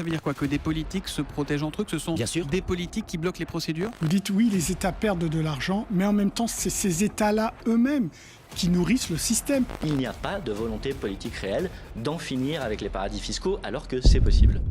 ça veut dire quoi? Que des politiques se protègent entre eux? Que ce sont Bien sûr. des politiques qui bloquent les procédures? Vous dites oui, les États perdent de l'argent, mais en même temps, c'est ces États-là eux-mêmes qui nourrissent le système. Il n'y a pas de volonté politique réelle d'en finir avec les paradis fiscaux alors que c'est possible.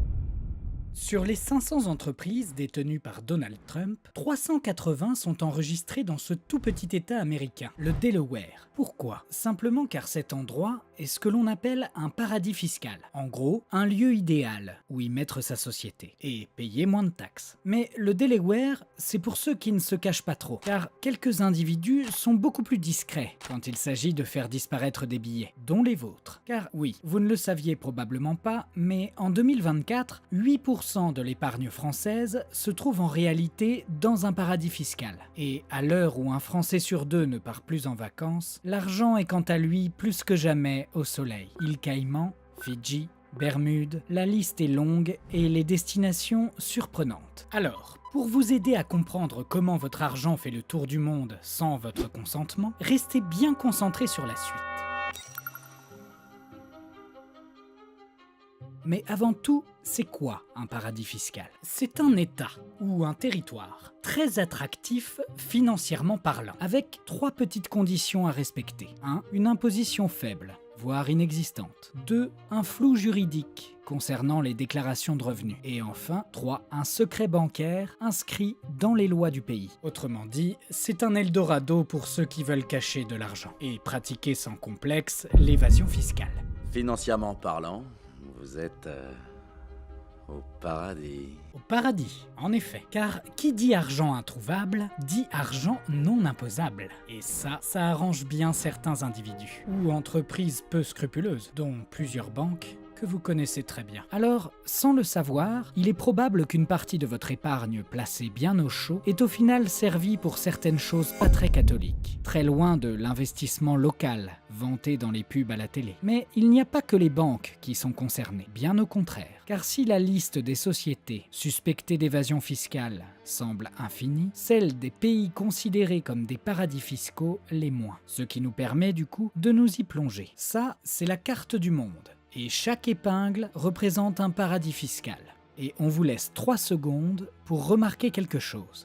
Sur les 500 entreprises détenues par Donald Trump, 380 sont enregistrées dans ce tout petit État américain, le Delaware. Pourquoi? Simplement car cet endroit est ce que l'on appelle un paradis fiscal. En gros, un lieu idéal où y mettre sa société et payer moins de taxes. Mais le Delaware, c'est pour ceux qui ne se cachent pas trop, car quelques individus sont beaucoup plus discrets quand il s'agit de faire disparaître des billets, dont les vôtres. Car oui, vous ne le saviez probablement pas, mais en 2024, 8% de l'épargne française se trouve en réalité dans un paradis fiscal. Et à l'heure où un Français sur deux ne part plus en vacances, l'argent est quant à lui plus que jamais au soleil. Îles Caïmans, Fidji, Bermudes, la liste est longue et les destinations surprenantes. Alors, pour vous aider à comprendre comment votre argent fait le tour du monde sans votre consentement, restez bien concentré sur la suite. Mais avant tout, c'est quoi un paradis fiscal? C'est un État ou un territoire très attractif financièrement parlant, avec 3 petites conditions à respecter. 1. Une imposition faible, voire inexistante. 2. Un flou juridique concernant les déclarations de revenus. Et enfin, 3. Un secret bancaire inscrit dans les lois du pays. Autrement dit, c'est un Eldorado pour ceux qui veulent cacher de l'argent et pratiquer sans complexe l'évasion fiscale. Financièrement parlant, vous êtes au paradis. Au paradis, en effet. Car qui dit argent introuvable, dit argent non imposable. Et ça arrange bien certains individus. Ou entreprises peu scrupuleuses, dont plusieurs banques que vous connaissez très bien. Alors, sans le savoir, il est probable qu'une partie de votre épargne placée bien au chaud est au final servie pour certaines choses pas très catholiques, très loin de l'investissement local, vanté dans les pubs à la télé. Mais il n'y a pas que les banques qui sont concernées, bien au contraire. Car si la liste des sociétés suspectées d'évasion fiscale semble infinie, celle des pays considérés comme des paradis fiscaux l'est moins. Ce qui nous permet du coup de nous y plonger. Ça, c'est la carte du monde. Et chaque épingle représente un paradis fiscal. Et on vous laisse 3 secondes pour remarquer quelque chose.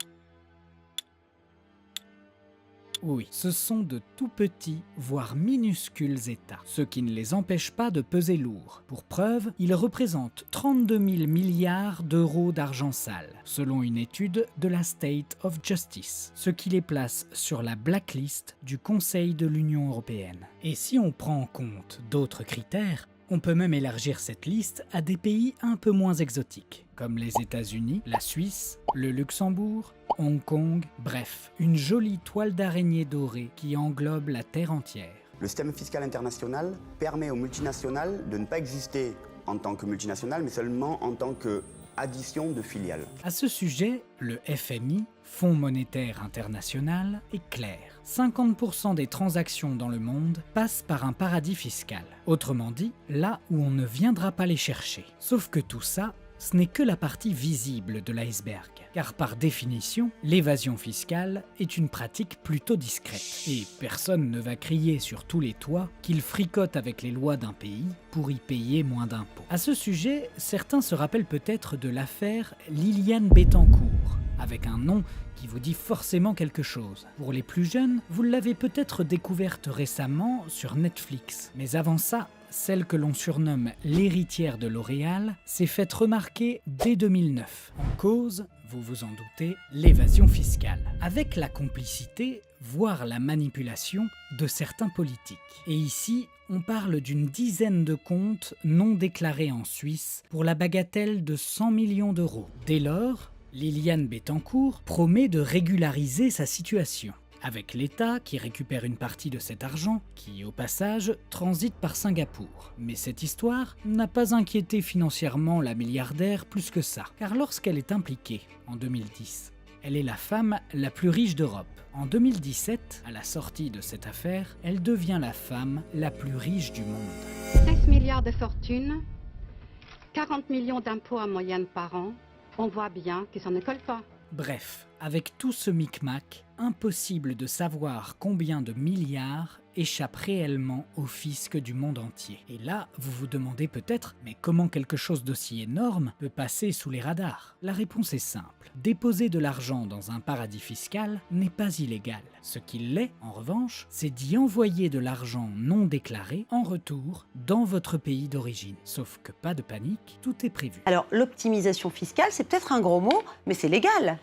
Oui, ce sont de tout petits, voire minuscules États, ce qui ne les empêche pas de peser lourd. Pour preuve, ils représentent 32 000 milliards d'euros d'argent sale, selon une étude de la State of Justice, ce qui les place sur la blacklist du Conseil de l'Union européenne. Et si on prend en compte d'autres critères, on peut même élargir cette liste à des pays un peu moins exotiques, comme les États-Unis, la Suisse, le Luxembourg, Hong Kong, bref, une jolie toile d'araignée dorée qui englobe la Terre entière. Le système fiscal international permet aux multinationales de ne pas exister en tant que multinationales, mais seulement en tant qu'addition de filiales. À ce sujet, le FMI, Fonds monétaire international, est clair. 50% des transactions dans le monde passent par un paradis fiscal. Autrement dit, là où on ne viendra pas les chercher. Sauf que tout ça, ce n'est que la partie visible de l'iceberg. Car par définition, l'évasion fiscale est une pratique plutôt discrète. Et personne ne va crier sur tous les toits qu'il fricote avec les lois d'un pays pour y payer moins d'impôts. À ce sujet, certains se rappellent peut-être de l'affaire Liliane Bettencourt, avec un nom qui vous dit forcément quelque chose. Pour les plus jeunes, vous l'avez peut-être découverte récemment sur Netflix. Mais avant ça, celle que l'on surnomme l'héritière de L'Oréal s'est faite remarquer dès 2009. En cause, vous vous en doutez, l'évasion fiscale. Avec la complicité, voire la manipulation, de certains politiques. Et ici, on parle d'une dizaine de comptes non déclarés en Suisse pour la bagatelle de 100 millions d'euros. Dès lors, Liliane Bettencourt promet de régulariser sa situation, avec l'État qui récupère une partie de cet argent, qui au passage transite par Singapour. Mais cette histoire n'a pas inquiété financièrement la milliardaire plus que ça, car lorsqu'elle est impliquée, en 2010, elle est la femme la plus riche d'Europe. En 2017, à la sortie de cette affaire, elle devient la femme la plus riche du monde. 16 milliards de fortune, 40 millions d'impôts en moyenne par an. On voit bien que ça ne colle pas. Bref, avec tout ce micmac, impossible de savoir combien de milliards échappe réellement au fisc du monde entier. Et là, vous vous demandez peut-être, mais comment quelque chose d'aussi énorme peut passer sous les radars? La réponse est simple. Déposer de l'argent dans un paradis fiscal n'est pas illégal. Ce qu'il l'est, en revanche, c'est d'y envoyer de l'argent non déclaré en retour dans votre pays d'origine. Sauf que pas de panique, tout est prévu. Alors, l'optimisation fiscale, c'est peut-être un gros mot, mais c'est légal.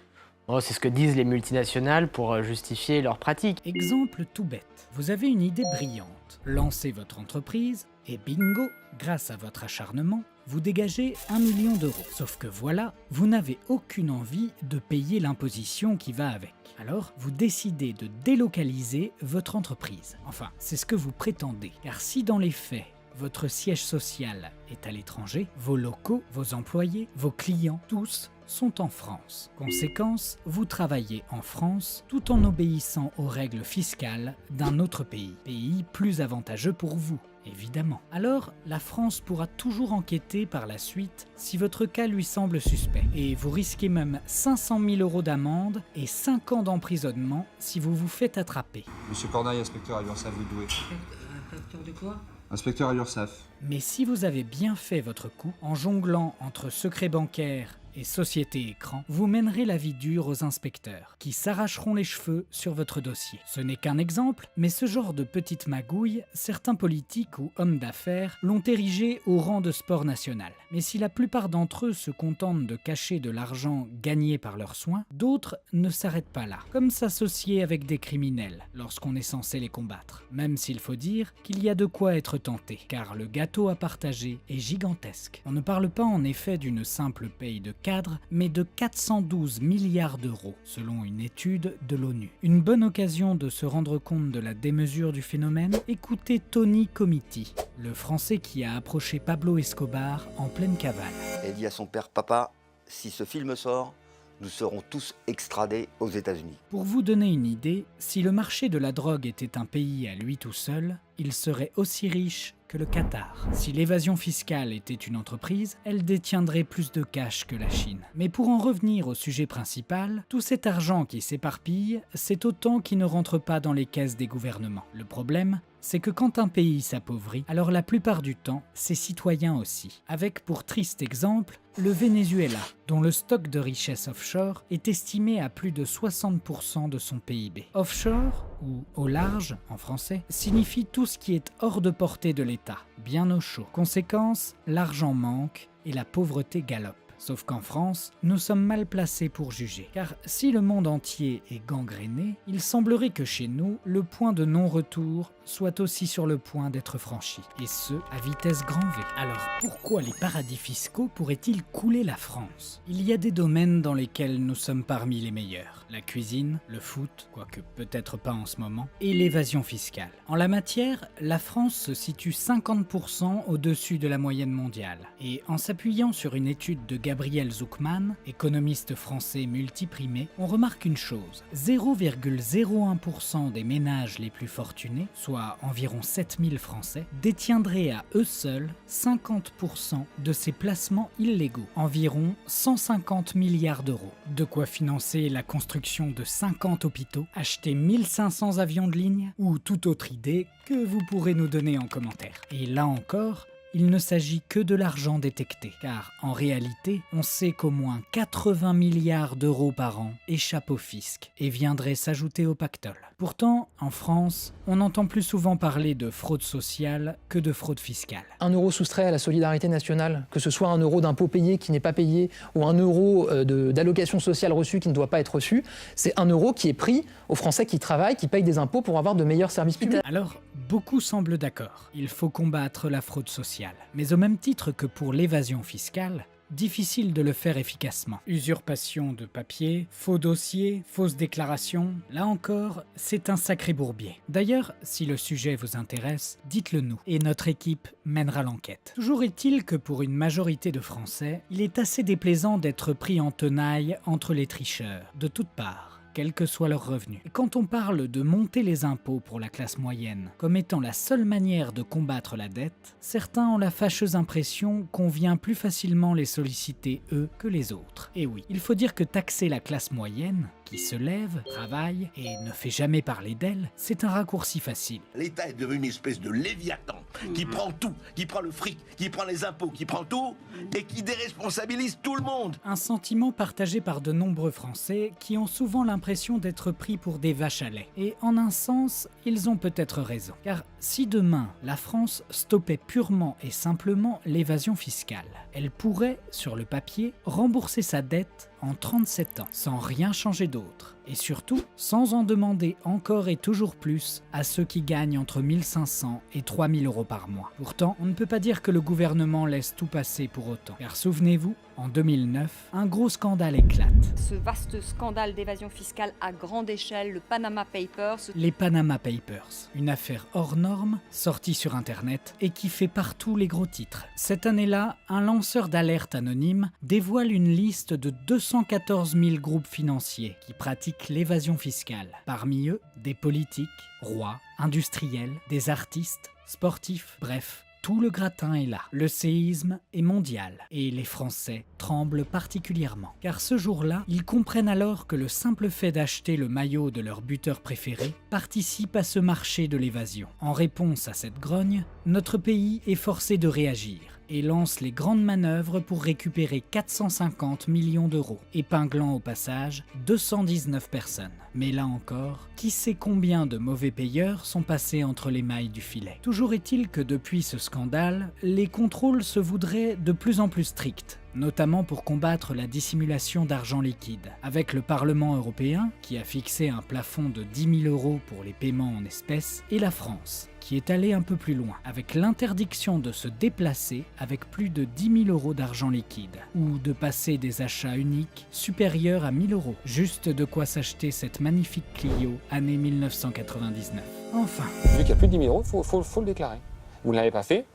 Oh, c'est ce que disent les multinationales pour justifier leurs pratiques. Exemple tout bête. Vous avez une idée brillante. Lancez votre entreprise et bingo, grâce à votre acharnement, vous dégagez 1 million d'euros. Sauf que voilà, vous n'avez aucune envie de payer l'imposition qui va avec. Alors, vous décidez de délocaliser votre entreprise. Enfin, c'est ce que vous prétendez. Car si dans les faits, votre siège social est à l'étranger, vos locaux, vos employés, vos clients, tous sont en France. Conséquence, vous travaillez en France tout en obéissant aux règles fiscales d'un autre pays. Pays plus avantageux pour vous, évidemment. Alors, la France pourra toujours enquêter par la suite si votre cas lui semble suspect. Et vous risquez même 500 000 euros d'amende et 5 ans d'emprisonnement si vous vous faites attraper. Monsieur Corneille, inspecteur à l'URSSAF de Douai. Inspecteur de quoi ? Inspecteur à l'URSSAF. Mais si vous avez bien fait votre coup, en jonglant entre secret bancaire et société écran, vous mènerez la vie dure aux inspecteurs, qui s'arracheront les cheveux sur votre dossier. Ce n'est qu'un exemple, mais ce genre de petite magouille, certains politiques ou hommes d'affaires l'ont érigé au rang de sport national. Mais si la plupart d'entre eux se contentent de cacher de l'argent gagné par leurs soins, d'autres ne s'arrêtent pas là, comme s'associer avec des criminels lorsqu'on est censé les combattre. Même s'il faut dire qu'il y a de quoi être tenté, car le gâteau à partager est gigantesque. On ne parle pas en effet d'une simple paye de cadre, mais de 412 milliards d'euros, selon une étude de l'ONU. Une bonne occasion de se rendre compte de la démesure du phénomène, écoutez Tony Comiti, le Français qui a approché Pablo Escobar en pleine cavale. Elle dit à son père, papa, si ce film sort, nous serons tous extradés aux États-Unis. Pour vous donner une idée, si le marché de la drogue était un pays à lui tout seul, il serait aussi riche que le Qatar. Si l'évasion fiscale était une entreprise, elle détiendrait plus de cash que la Chine. Mais pour en revenir au sujet principal, tout cet argent qui s'éparpille, c'est autant qui ne rentre pas dans les caisses des gouvernements. Le problème, c'est que quand un pays s'appauvrit, alors la plupart du temps, ses citoyens aussi. Avec pour triste exemple, le Venezuela, dont le stock de richesses offshore est estimé à plus de 60% de son PIB. Offshore, ou au large en français, signifie tout ce qui est hors de portée de l'État, bien au chaud. Conséquence, l'argent manque et la pauvreté galope. Sauf qu'en France, nous sommes mal placés pour juger. Car si le monde entier est gangréné, il semblerait que chez nous, le point de non-retour soit aussi sur le point d'être franchi. Et ce, à vitesse grand V. Alors, pourquoi les paradis fiscaux pourraient-ils couler la France? Il y a des domaines dans lesquels nous sommes parmi les meilleurs. La cuisine, le foot, quoique peut-être pas en ce moment, et l'évasion fiscale. En la matière, la France se situe 50% au-dessus de la moyenne mondiale. Et en s'appuyant sur une étude de Gabriel Zuckman, économiste français multiprimé, on remarque une chose. 0,01% des ménages les plus fortunés, soit environ 7000 Français, détiendraient à eux seuls 50% de ces placements illégaux, environ 150 milliards d'euros. De quoi financer la construction de 50 hôpitaux, acheter 1500 avions de ligne, ou toute autre idée que vous pourrez nous donner en commentaire. Et là encore, il ne s'agit que de l'argent détecté, car en réalité, on sait qu'au moins 80 milliards d'euros par an échappent au fisc et viendraient s'ajouter au pactole. Pourtant, en France, on entend plus souvent parler de fraude sociale que de fraude fiscale. 1 euro soustrait à la solidarité nationale, que ce soit 1 euro d'impôt payé qui n'est pas payé ou 1 euro d'allocation sociale reçue qui ne doit pas être reçue, c'est 1 euro qui est pris aux Français qui travaillent, qui payent des impôts pour avoir de meilleurs services publics. Alors, beaucoup semblent d'accord. Il faut combattre la fraude sociale. Mais au même titre que pour l'évasion fiscale, difficile de le faire efficacement. Usurpation de papier, faux dossiers, fausses déclarations, là encore, c'est un sacré bourbier. D'ailleurs, si le sujet vous intéresse, dites-le nous, et notre équipe mènera l'enquête. Toujours est-il que pour une majorité de Français, il est assez déplaisant d'être pris en tenaille entre les tricheurs, de toutes parts, quels que soient leurs revenus. Et quand on parle de monter les impôts pour la classe moyenne comme étant la seule manière de combattre la dette, certains ont la fâcheuse impression qu'on vient plus facilement les solliciter eux que les autres. Et oui, il faut dire que taxer la classe moyenne, qui se lève, travaille et ne fait jamais parler d'elle, c'est un raccourci facile. L'État est devenu une espèce de léviathan qui prend tout, qui prend le fric, qui prend les impôts, qui prend tout et qui déresponsabilise tout le monde. Un sentiment partagé par de nombreux Français qui ont souvent l'impression d'être pris pour des vaches à lait. Et en un sens, ils ont peut-être raison. Car si demain, la France stoppait purement et simplement l'évasion fiscale, elle pourrait, sur le papier, rembourser sa dette en 37 ans, sans rien changer d'autre. Et surtout, sans en demander encore et toujours plus à ceux qui gagnent entre 1500 et 3000 euros par mois. Pourtant, on ne peut pas dire que le gouvernement laisse tout passer pour autant. Car souvenez-vous, en 2009, un gros scandale éclate. Ce vaste scandale d'évasion fiscale à grande échelle, le Panama Papers. Les Panama Papers, une affaire hors norme, sortie sur Internet et qui fait partout les gros titres. Cette année-là, un lanceur d'alerte anonyme dévoile une liste de 214 000 groupes financiers qui pratiquent l'évasion fiscale. Parmi eux, des politiques, rois, industriels, des artistes, sportifs, bref. Tout le gratin est là. Le séisme est mondial et les Français tremblent particulièrement. Car ce jour-là, ils comprennent alors que le simple fait d'acheter le maillot de leur buteur préféré participe à ce marché de l'évasion. En réponse à cette grogne, notre pays est forcé de réagir et lance les grandes manœuvres pour récupérer 450 millions d'euros, épinglant au passage 219 personnes. Mais là encore, qui sait combien de mauvais payeurs sont passés entre les mailles du filet. Toujours est-il que depuis ce scandale, les contrôles se voudraient de plus en plus stricts, notamment pour combattre la dissimulation d'argent liquide, avec le Parlement européen, qui a fixé un plafond de 10 000 euros pour les paiements en espèces, et la France, qui est allée un peu plus loin, avec l'interdiction de se déplacer avec plus de 10 000 euros d'argent liquide, ou de passer des achats uniques supérieurs à 1 000 euros, juste de quoi s'acheter cette magnifique Clio année 1999. Enfin. Vu qu'il y a plus de 10 000 euros, faut le déclarer. Vous ne l'avez pas fait,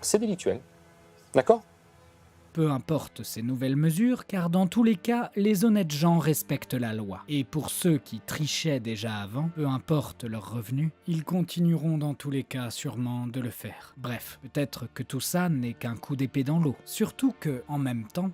c'est délictuel. D'accord ? Peu importe ces nouvelles mesures, car dans tous les cas, les honnêtes gens respectent la loi. Et pour ceux qui trichaient déjà avant, peu importe leurs revenus, ils continueront dans tous les cas sûrement de le faire. Bref, peut-être que tout ça n'est qu'un coup d'épée dans l'eau. Surtout que, en même temps,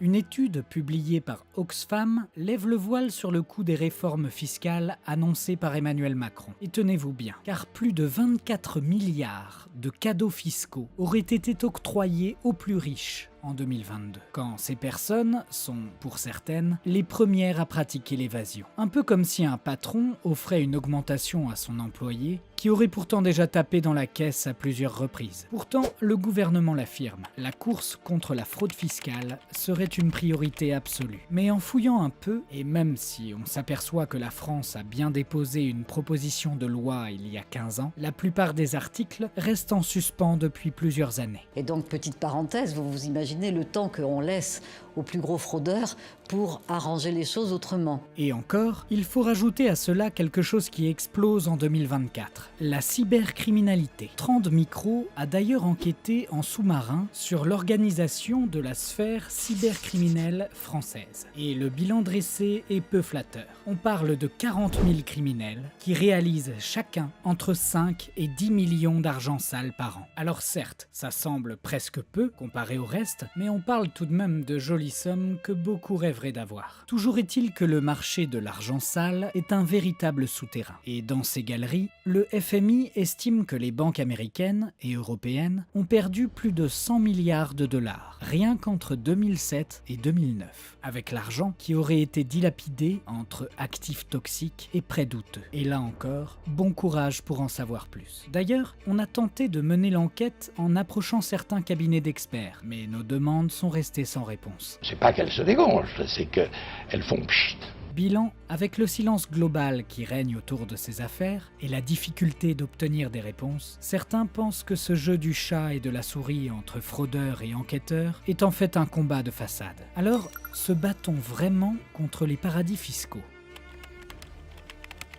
une étude publiée par Oxfam lève le voile sur le coût des réformes fiscales annoncées par Emmanuel Macron. Et tenez-vous bien, car plus de 24 milliards de cadeaux fiscaux auraient été octroyés aux plus riches en 2022, quand ces personnes sont, pour certaines, les premières à pratiquer l'évasion. Un peu comme si un patron offrait une augmentation à son employé, qui aurait pourtant déjà tapé dans la caisse à plusieurs reprises. Pourtant, le gouvernement l'affirme, la course contre la fraude fiscale serait une priorité absolue. Mais en fouillant un peu, et même si on s'aperçoit que la France a bien déposé une proposition de loi il y a 15 ans, la plupart des articles restent en suspens depuis plusieurs années. Et donc, petite parenthèse, vous vous imaginez le temps qu'on laisse aux plus gros fraudeurs pour arranger les choses autrement. Et encore, il faut rajouter à cela quelque chose qui explose en 2024, la cybercriminalité. Trend Micro a d'ailleurs enquêté en sous-marin sur l'organisation de la sphère cybercriminelle française. Et le bilan dressé est peu flatteur. On parle de 40 000 criminels qui réalisent chacun entre 5 et 10 millions d'argent sale par an. Alors certes, ça semble presque peu comparé au reste, mais on parle tout de même de jolies sommes que beaucoup rêveraient d'avoir. Toujours est-il que le marché de l'argent sale est un véritable souterrain. Et dans ces galeries, le FMI estime que les banques américaines et européennes ont perdu plus de 100 milliards de dollars, rien qu'entre 2007 et 2009, avec l'argent qui aurait été dilapidé entre actifs toxiques et prêts douteux. Et là encore, bon courage pour en savoir plus. D'ailleurs, on a tenté de mener l'enquête en approchant certains cabinets d'experts, mais nos demandes sont restées sans réponse. C'est pas qu'elles se dégongent, c'est qu'elles font pchit. Bilan, avec le silence global qui règne autour de ces affaires et la difficulté d'obtenir des réponses, certains pensent que ce jeu du chat et de la souris entre fraudeurs et enquêteurs est en fait un combat de façade. Alors, se bat-on vraiment contre les paradis fiscaux ?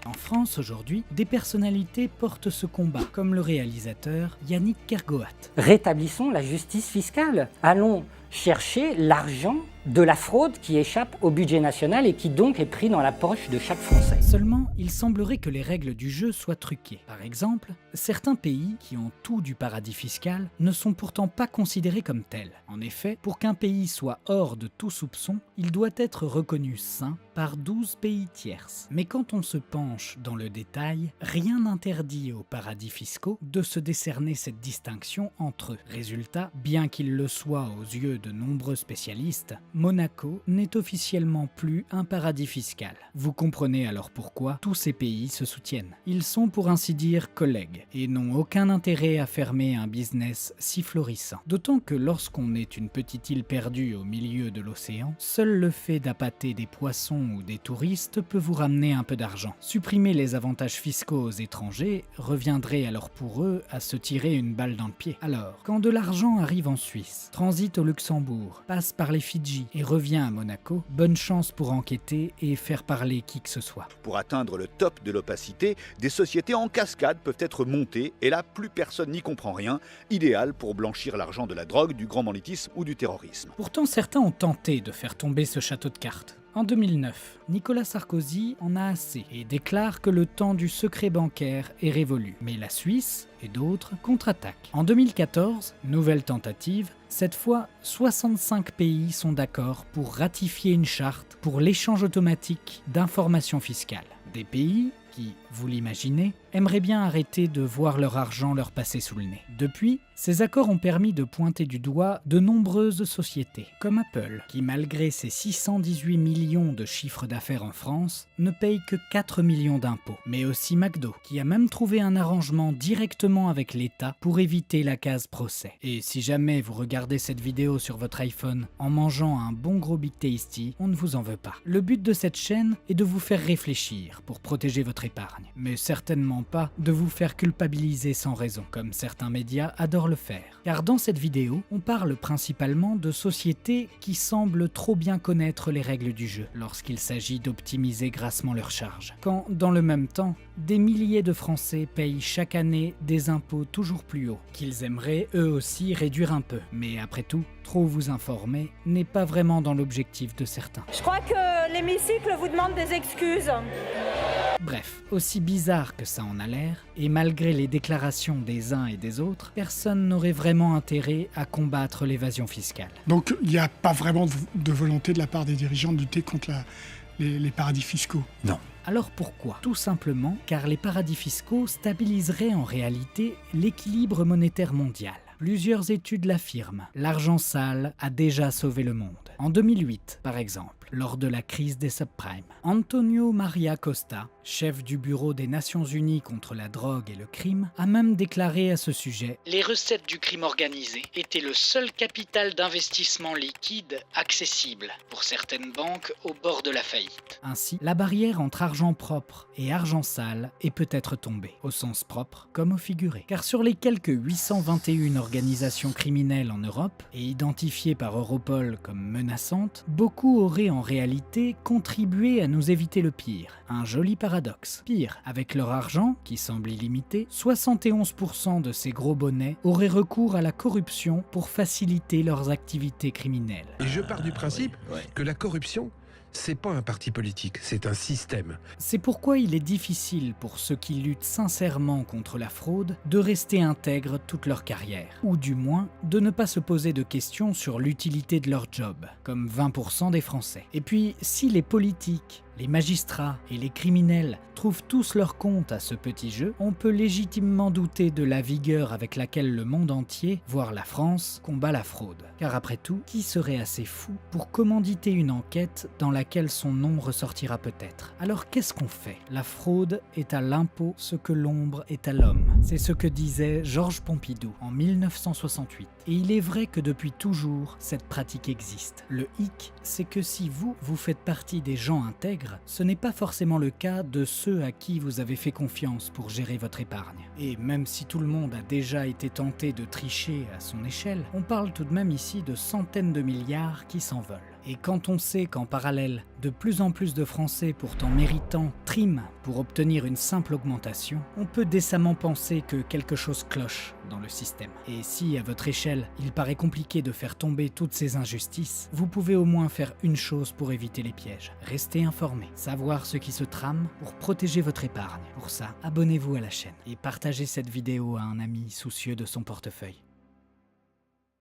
En France aujourd'hui, des personnalités portent ce combat, comme le réalisateur Yannick Kergoat. Rétablissons la justice fiscale. Allons chercher l'argent de la fraude qui échappe au budget national et qui donc est pris dans la poche de chaque Français. Seulement, il semblerait que les règles du jeu soient truquées. Par exemple, certains pays qui ont tout du paradis fiscal ne sont pourtant pas considérés comme tels. En effet, pour qu'un pays soit hors de tout soupçon, il doit être reconnu sain par 12 pays tierces. Mais quand on se penche dans le détail, rien n'interdit aux paradis fiscaux de se décerner cette distinction entre eux. Résultat, bien qu'il le soit aux yeux de nombreux spécialistes, Monaco n'est officiellement plus un paradis fiscal. Vous comprenez alors pourquoi tous ces pays se soutiennent. Ils sont pour ainsi dire collègues et n'ont aucun intérêt à fermer un business si florissant. D'autant que lorsqu'on est une petite île perdue au milieu de l'océan, seul le fait d'appâter des poissons ou des touristes peut vous ramener un peu d'argent. Supprimer les avantages fiscaux aux étrangers reviendrait alors pour eux à se tirer une balle dans le pied. Alors, quand de l'argent arrive en Suisse, transite au Luxembourg, passe par les Fidji et revient à Monaco, bonne chance pour enquêter et faire parler qui que ce soit. Pour atteindre le top de l'opacité, des sociétés en cascade peuvent être montées et là, plus personne n'y comprend rien, idéal pour blanchir l'argent de la drogue, du grand banditisme ou du terrorisme. Pourtant, certains ont tenté de faire tomber ce château de cartes. En 2009, Nicolas Sarkozy en a assez et déclare que le temps du secret bancaire est révolu. Mais la Suisse et d'autres contre-attaquent. En 2014, nouvelle tentative, cette fois 65 pays sont d'accord pour ratifier une charte pour l'échange automatique d'informations fiscales. Des pays qui, vous l'imaginez, aimeraient bien arrêter de voir leur argent leur passer sous le nez. Depuis, ces accords ont permis de pointer du doigt de nombreuses sociétés, comme Apple, qui malgré ses 618 millions de chiffres d'affaires en France, ne paye que 4 millions d'impôts. Mais aussi McDo, qui a même trouvé un arrangement directement avec l'État pour éviter la case procès. Et si jamais vous regardez cette vidéo sur votre iPhone en mangeant un bon gros Big Tasty, on ne vous en veut pas. Le but de cette chaîne est de vous faire réfléchir pour protéger votre épargne, mais certainement pas de vous faire culpabiliser sans raison, comme certains médias adorent le faire. Car dans cette vidéo, on parle principalement de sociétés qui semblent trop bien connaître les règles du jeu lorsqu'il s'agit d'optimiser grassement leurs charges. Quand, dans le même temps, des milliers de Français payent chaque année des impôts toujours plus hauts, qu'ils aimeraient eux aussi réduire un peu. Mais après tout, trop vous informer n'est pas vraiment dans l'objectif de certains. Je crois que l'hémicycle vous demande des excuses. Bref, aussi bizarre que ça en a l'air, et malgré les déclarations des uns et des autres, personne n'aurait vraiment intérêt à combattre l'évasion fiscale. Donc il n'y a pas vraiment de volonté de la part des dirigeants de lutter contre les paradis fiscaux? Non. Alors pourquoi? Tout simplement car les paradis fiscaux stabiliseraient en réalité l'équilibre monétaire mondial. Plusieurs études l'affirment. L'argent sale a déjà sauvé le monde. En 2008, par exemple, lors de la crise des subprimes, Antonio Maria Costa, chef du Bureau des Nations Unies contre la drogue et le crime, a même déclaré à ce sujet « Les recettes du crime organisé étaient le seul capital d'investissement liquide accessible pour certaines banques au bord de la faillite. » Ainsi, la barrière entre argent propre et argent sale est peut-être tombée, au sens propre comme au figuré. Car sur les quelques 821 organisations criminelles en Europe, et identifiées par Europol comme menaçantes, beaucoup auraient en réalité contribué à nous éviter le pire. Un joli paradoxe. Pire, avec leur argent, qui semble illimité, 71% de ces gros bonnets auraient recours à la corruption pour faciliter leurs activités criminelles. Et je pars du principe que la corruption, c'est pas un parti politique, c'est un système. C'est pourquoi il est difficile pour ceux qui luttent sincèrement contre la fraude de rester intègres toute leur carrière, ou du moins de ne pas se poser de questions sur l'utilité de leur job, comme 20% des Français. Et puis, si les politiques, les magistrats et les criminels trouvent tous leur compte à ce petit jeu, on peut légitimement douter de la vigueur avec laquelle le monde entier, voire la France, combat la fraude. Car après tout, qui serait assez fou pour commanditer une enquête dans laquelle son nom ressortira peut-être? Alors qu'est-ce qu'on fait? La fraude est à l'impôt ce que l'ombre est à l'homme. C'est ce que disait Georges Pompidou en 1968. Et il est vrai que depuis toujours, cette pratique existe. Le hic, c'est que si vous faites partie des gens intègres, ce n'est pas forcément le cas de ceux à qui vous avez fait confiance pour gérer votre épargne. Et même si tout le monde a déjà été tenté de tricher à son échelle, on parle tout de même ici de centaines de milliards qui s'envolent. Et quand on sait qu'en parallèle, de plus en plus de Français pourtant méritants triment pour obtenir une simple augmentation, on peut décemment penser que quelque chose cloche dans le système. Et si, à votre échelle, il paraît compliqué de faire tomber toutes ces injustices, vous pouvez au moins faire une chose pour éviter les pièges. Restez informé, savoir ce qui se trame pour protéger votre épargne. Pour ça, abonnez-vous à la chaîne et partagez cette vidéo à un ami soucieux de son portefeuille.